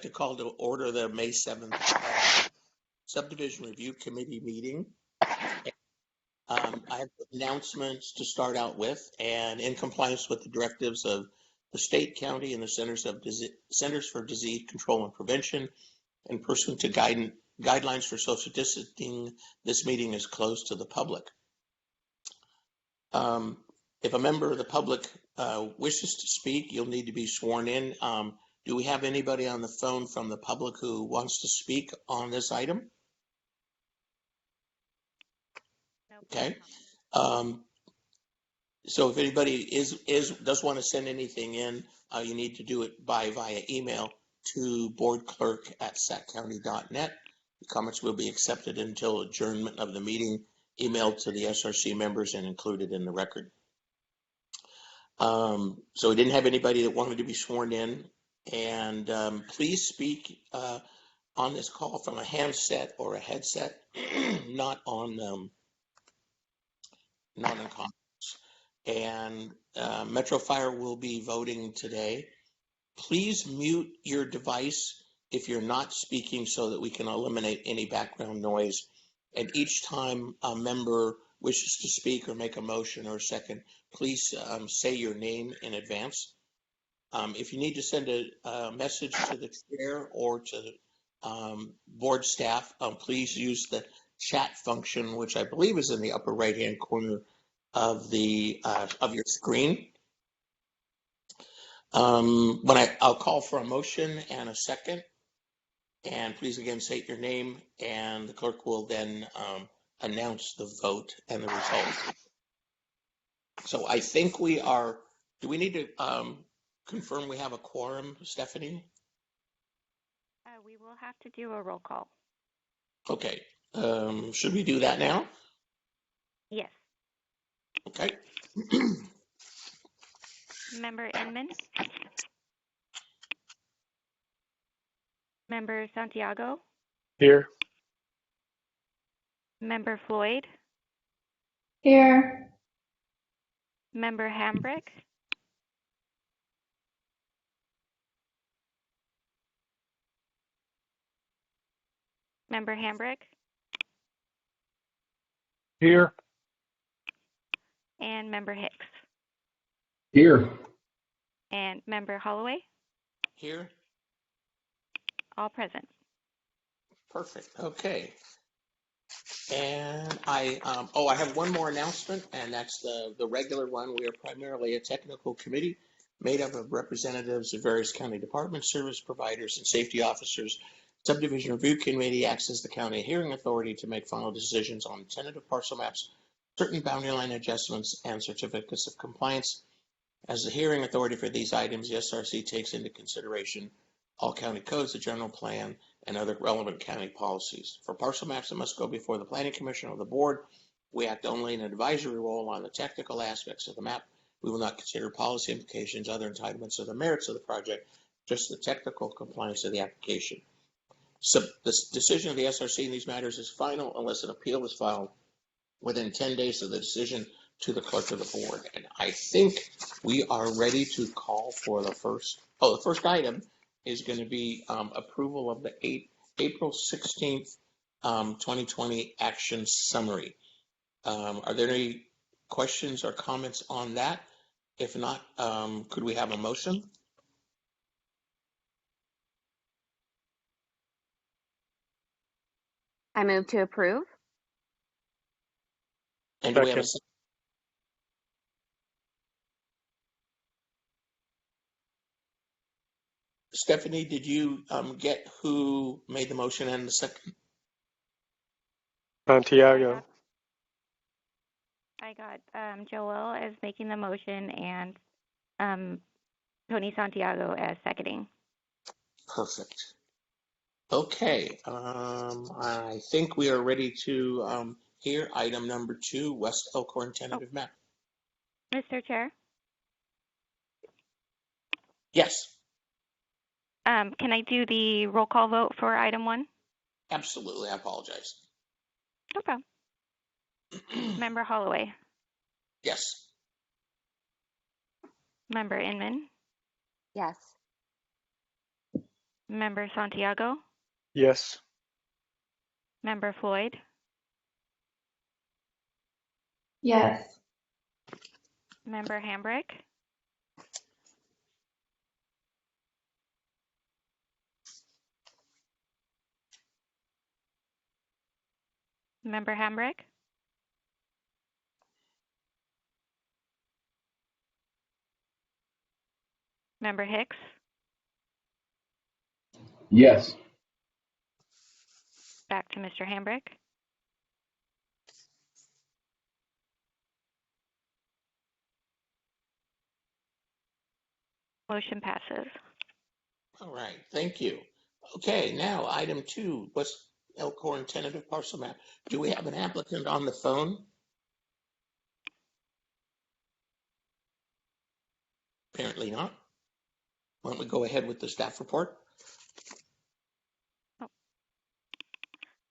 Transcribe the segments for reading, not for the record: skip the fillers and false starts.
To call to order the May 7th Subdivision Review Committee meeting. I have announcements to start out with, and in compliance with the directives of the state, county, and the Centers for Disease Control and Prevention, and pursuant to guidelines for social distancing, this meeting is closed to the public. If a member of the public wishes to speak, you'll need to be sworn in. Do we have anybody on the phone from the public who wants to speak on this item? Okay. So if anybody does want to send anything in, you need to do it via email to boardclerk@saccounty.net. The comments will be accepted until adjournment of the meeting, emailed to the SRC members and included in the record. So we didn't have anybody that wanted to be sworn in. And please speak on this call from a handset or a headset, not on conference. And Metro Fire will be voting today. Please mute your device if you're not speaking so that we can eliminate any background noise. And each time a member wishes to speak or make a motion or a second, please say your name in advance. If you need to send a message to the chair or to board staff, please use the chat function, which I believe is in the upper right-hand corner of your screen. I'll call for a motion and a second, and please again state your name, and the clerk will then announce the vote and the results. So I think we are. Do we need to confirm we have a quorum, Stephanie? We will have to do a roll call. Okay. Should we do that now? Yes. Okay. Member Inman? Member Santiago? Here. Member Floyd? Here. Member Hambrick? Member Hambrick? Here. And Member Hicks? Here. And Member Holloway? Here. All present. Perfect. Okay. And I have one more announcement, and that's the regular one. We are primarily a technical committee made up of representatives of various county departments, service providers, and safety officers. Subdivision Review Committee acts as the county hearing authority to make final decisions on tentative parcel maps, certain boundary line adjustments, and certificates of compliance. As the hearing authority for these items, the SRC takes into consideration all county codes, the general plan, and other relevant county policies. For parcel maps that must go before the Planning Commission or the board, we act only in an advisory role on the technical aspects of the map. We will not consider policy implications, other entitlements, or the merits of the project, just the technical compliance of the application. So the decision of the SRC in these matters is final unless an appeal is filed within 10 days of the decision to the clerk of the board. And I think we are ready to call for the first. The first item is going to be approval of the April 16th, 2020 action summary. Are there any questions or comments on that? If not, could we have a motion? I move to approve. And do we have a second? Stephanie, did you get who made the motion and the second? Santiago. I got Joel as making the motion and Tony Santiago as seconding. Perfect. Okay. I think we are ready to hear item number 2, West Elkhorn tentative map. Mr. Chair? Yes. Can I do the roll call vote for item 1? Absolutely. I apologize. No problem. Member Holloway? Yes. Member Inman? Yes. Member Santiago, Yes. Member Floyd, Yes. Member Hambrick, Member Hambrick, Member Hicks, Yes. back to Mr. Hambrick. Motion passes. All right, thank you. Okay, now item 2, West Elkhorn tentative parcel map. Do we have an applicant on the phone? Apparently not. Why don't we go ahead with the staff report?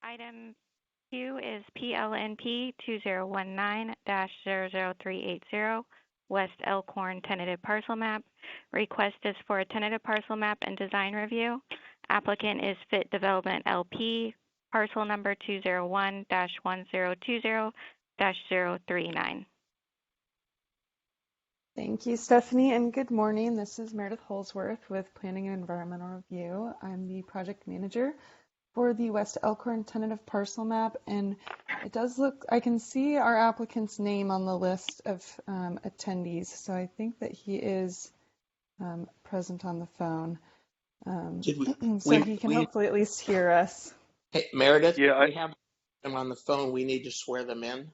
Item 2 is PLNP 2019-00380, West Elkhorn tentative parcel map. Request is for a tentative parcel map and design review. Applicant is Fit Development LP, parcel number 201-1020-039. Thank you, Stephanie, and good morning. This is Meredith Holsworth with Planning and Environmental Review. I'm the project manager for the West Elkhorn tentative parcel map, and it does look, I can see our applicant's name on the list of attendees, so I think that he is present on the phone. Did we? So he can hopefully at least hear us. Hey, Meredith, Yeah, we have them on the phone. We need to swear them in.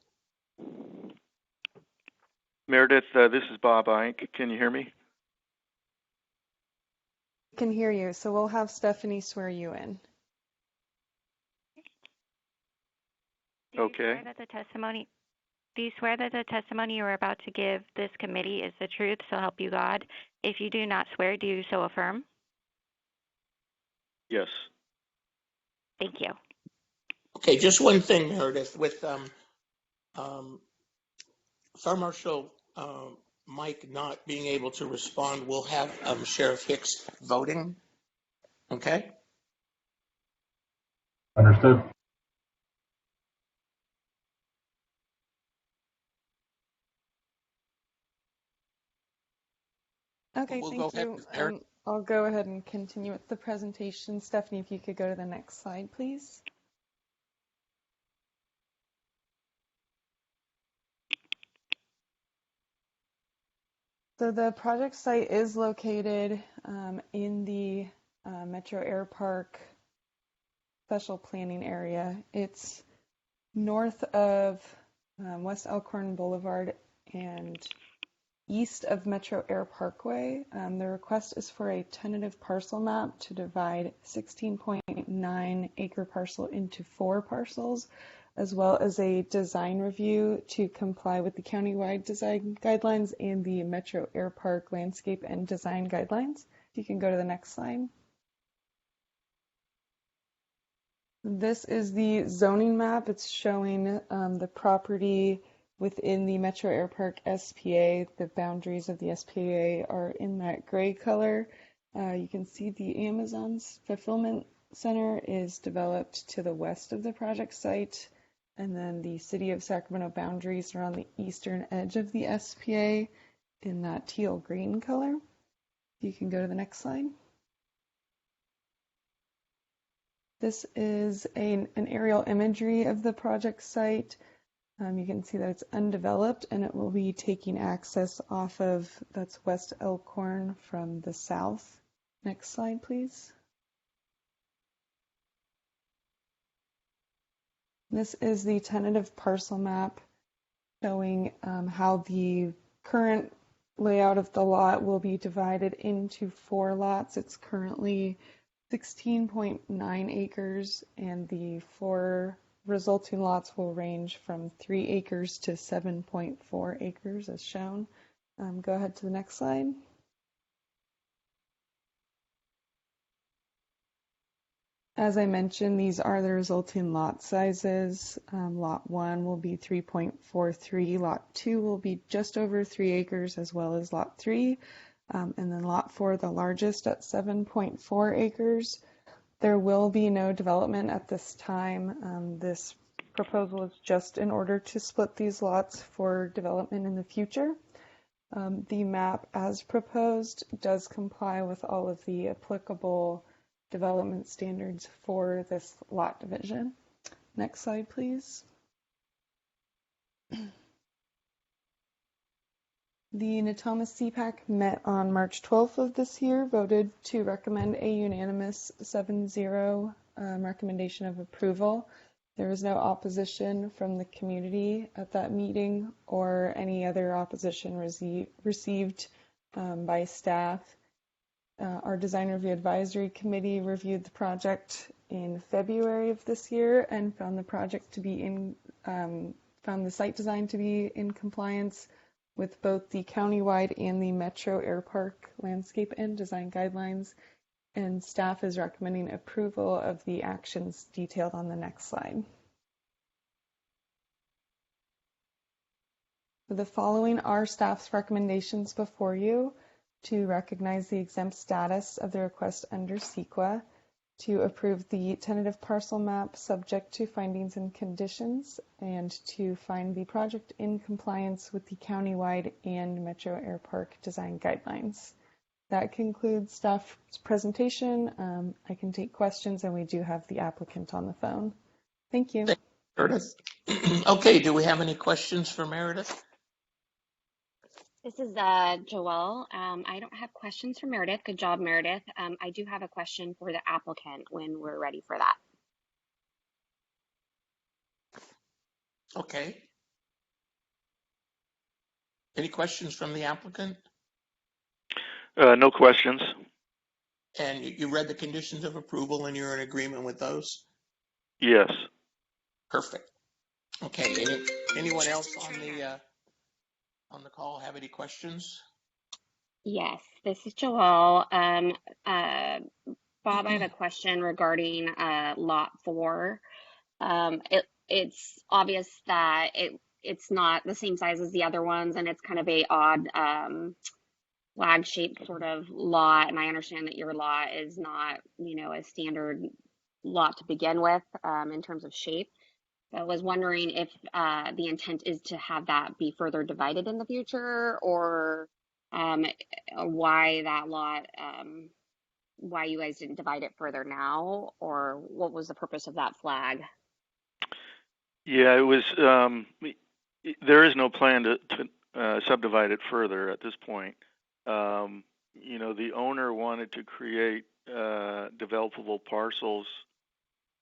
Meredith, this is Bob Ike. Can you hear me? Can hear you, so we'll have Stephanie swear you in. Do you Okay. swear that the testimony you are about to give this committee is the truth, so help you God? If you do not swear, do you so affirm? Yes. Thank you. Okay, just one thing, Meredith, with Fire Marshal Mike not being able to respond, we'll have Sheriff Hicks voting. Okay? Understood. Okay, We'll go thank ahead you. with Meredith. I'll go ahead and continue with the presentation. Stephanie, if you could go to the next slide, please. So the project site is located in the Metro Air Park special planning area. It's north of West Elkhorn Boulevard and east of Metro Air Parkway. The request is for a tentative parcel map to divide 16.9 acre parcel into 4 parcels, as well as a design review to comply with the countywide design guidelines and the Metro Air Park landscape and design guidelines. If you can go to the next slide. This is the zoning map. It's showing the property within the Metro Air Park SPA. The boundaries of the SPA are in that gray color. You can see the Amazon's fulfillment center is developed to the west of the project site, and then the city of Sacramento boundaries are on the eastern edge of the SPA in that teal green color. You can go to the next slide. This is an aerial imagery of the project site. You can see that it's undeveloped, and it will be taking access off of, that's West Elkhorn from the south. Next slide, please. This is the tentative parcel map showing how the current layout of the lot will be divided into 4 lots. It's currently 16.9 acres, and the 4 resulting lots will range from 3 acres to 7.4 acres as shown. Go ahead to the next slide. As I mentioned, these are the resulting lot sizes. Lot 1 will be 3.43, Lot 2 will be just over 3 acres, as well as Lot 3. And then lot 4, the largest at 7.4 acres. There will be no development at this time. This proposal is just in order to split these lots for development in the future. The map as proposed does comply with all of the applicable development standards for this lot division. Next slide, please. The Natoma CPAC met on March 12th of this year, voted to recommend a unanimous 7-0 recommendation of approval. There was no opposition from the community at that meeting or any other opposition received by staff. Our Design Review Advisory Committee reviewed the project in February of this year and found the project to be found the site design to be in compliance with both the countywide and the Metro Air Park landscape and design guidelines, and staff is recommending approval of the actions detailed on the next slide. The following are staff's recommendations before you: to recognize the exempt status of the request under CEQA, to approve the tentative parcel map subject to findings and conditions, and to find the project in compliance with the countywide and Metro Air Park design guidelines. That concludes staff's presentation. I can take questions, and we do have the applicant on the phone. Thank you. Meredith. Okay, do we have any questions for Meredith? This is Joelle. I don't have questions for Meredith. Good job, Meredith. I do have a question for the applicant when we're ready for that. Okay. Any questions from the applicant? No questions. And you read the conditions of approval and you're in agreement with those? Yes. Perfect. Okay. Anyone else on the call have any questions? Yes, this is Joelle. Bob, I have a question regarding lot 4. It's obvious that it's not the same size as the other ones, and it's kind of a odd flag-shaped sort of lot. And I understand that your lot is not, a standard lot to begin with in terms of shape. I was wondering if the intent is to have that be further divided in the future, or why that lot, why you guys didn't divide it further now, or what was the purpose of that flag? Yeah, it was. There is no plan to subdivide it further at this point. The owner wanted to create developable parcels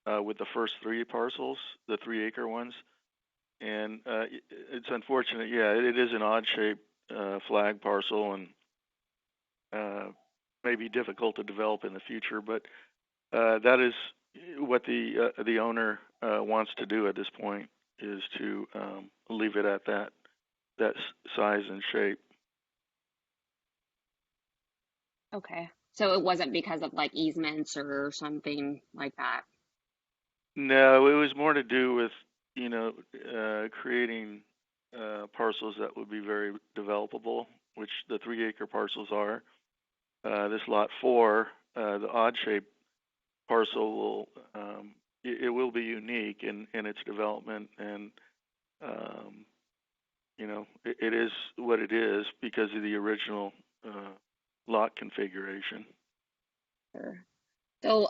with the first 3 parcels, the 3-acre ones, and it's unfortunate. Yeah, it is an odd-shaped flag parcel, and may be difficult to develop in the future. But that is what the owner wants to do at this point, is to leave it at that size and shape. Okay, so it wasn't because of like easements or something like that? No, it was more to do with, creating parcels that would be very developable, which the 3-acre parcels are. This lot 4, the odd-shaped parcel will, it will be unique in its development, and it is what it is because of the original lot configuration. Sure. So,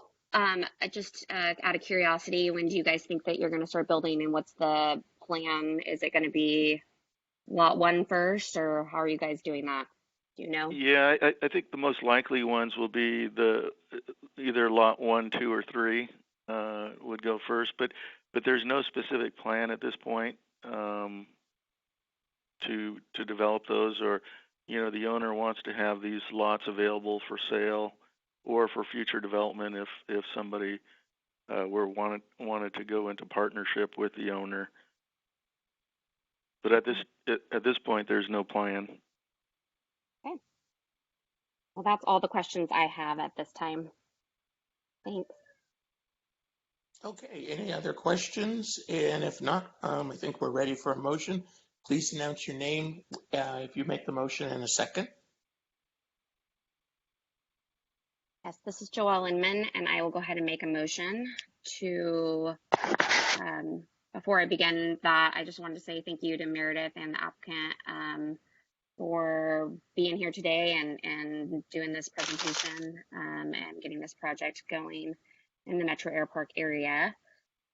just out of curiosity, when do you guys think that you're going to start building, and what's the plan? Is it going to be lot 1 first, or how are you guys doing that? Do you know? Yeah, I think the most likely ones will be either lot 1, 2, or 3 would go first, but there's no specific plan at this point to develop those, or the owner wants to have these lots available for sale or for future development if somebody wanted to go into partnership with the owner. But at this point, there's no plan. Okay. Well, that's all the questions I have at this time. Thanks. Okay, any other questions? And if not, I think we're ready for a motion. Please announce your name if you make the motion in a second. Yes, this is Joelle Inman, and I will go ahead and make a motion to, before I begin that, I just wanted to say thank you to Meredith and the applicant for being here today and doing this presentation and getting this project going in the Metro Air Park area.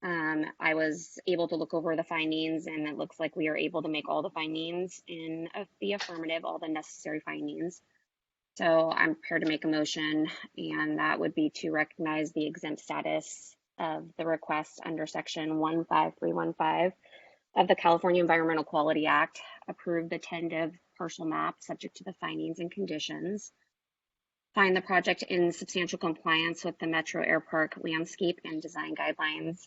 I was able to look over the findings, and it looks like we are able to make all the findings in the affirmative, all the necessary findings. So I'm prepared to make a motion, and that would be to recognize the exempt status of the request under section 15315 of the California Environmental Quality Act, approve the tentative parcel map subject to the findings and conditions, find the project in substantial compliance with the Metro Air Park landscape and design guidelines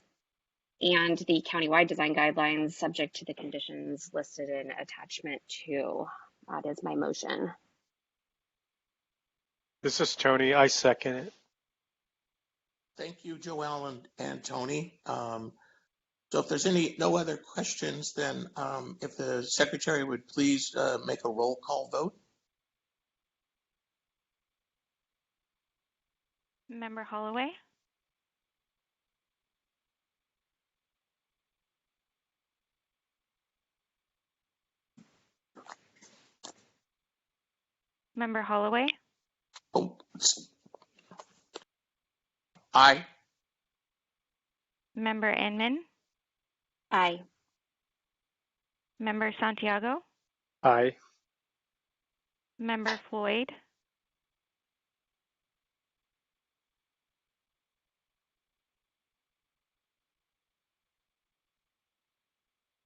and the countywide design guidelines subject to the conditions listed in attachment 2. That is my motion. This is Tony. I second it. Thank you, Joelle and Tony. So if there's no other questions, then if the secretary would please make a roll call vote. Member Holloway? Member Holloway? Oh, aye. Member Inman? Aye. Member Santiago? Aye. Member Floyd?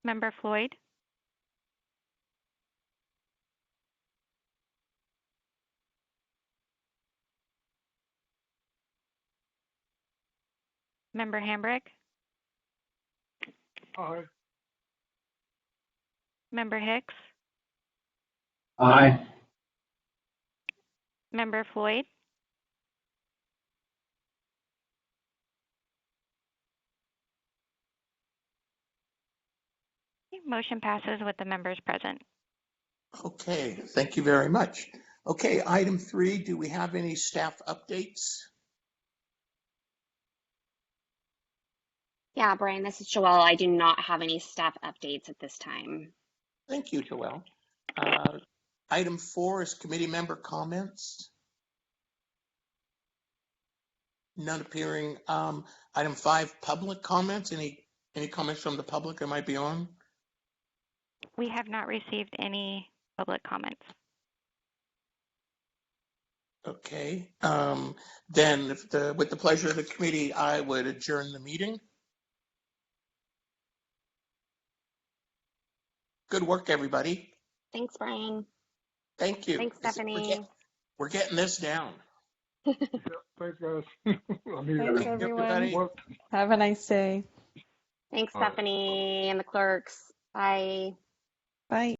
Member Floyd? Member Hambrick? Aye. Member Hicks? Aye. Member Floyd? Motion passes with the members present. Okay, thank you very much. Okay, item 3, do we have any staff updates? Yeah, Brian, this is Joelle. I do not have any staff updates at this time. Thank you, Joelle. Item 4 is committee member comments. None appearing. Item 5, public comments. Any comments from the public that might be on? We have not received any public comments. Okay, then with the pleasure of the committee, I would adjourn the meeting. Good work, everybody. Thanks, Brian. Thank you. Thanks, Stephanie. We're getting this down. Thanks, guys. Thanks, everyone. Everybody. Have a nice day. Thanks, Stephanie and the clerks. Bye. Bye.